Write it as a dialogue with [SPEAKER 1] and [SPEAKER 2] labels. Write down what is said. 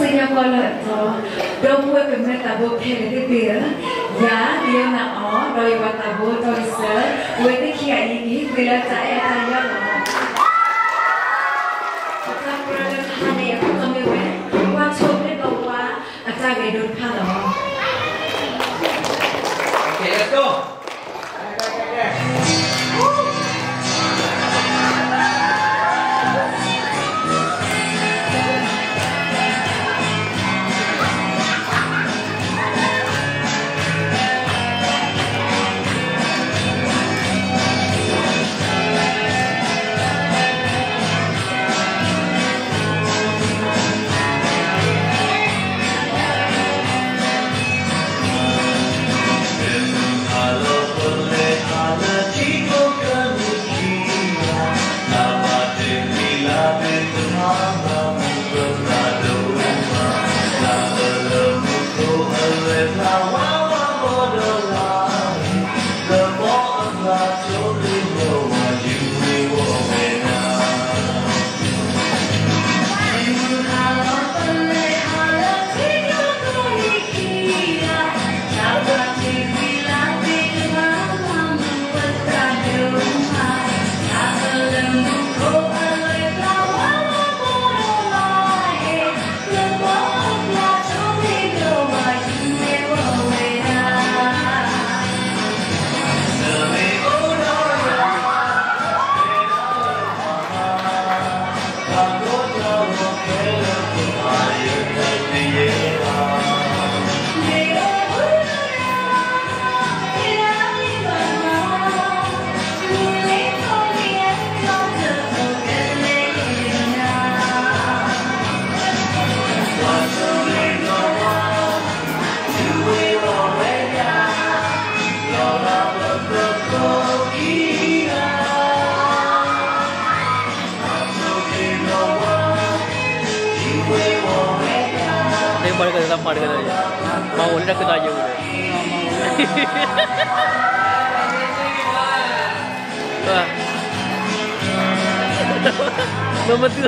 [SPEAKER 1] Senya kolat to, dong buat pemetabu pele dia, ya dia nak doi watabu toisa, buat dia ini bila tak ada lo. Kita pernah hanya yang kami buat, buat coba bawa atau gedor kalau.
[SPEAKER 2] Okay, let's go. Balik ke dalam dia kata mau dah kena aja udah. Wah. Nombor 2.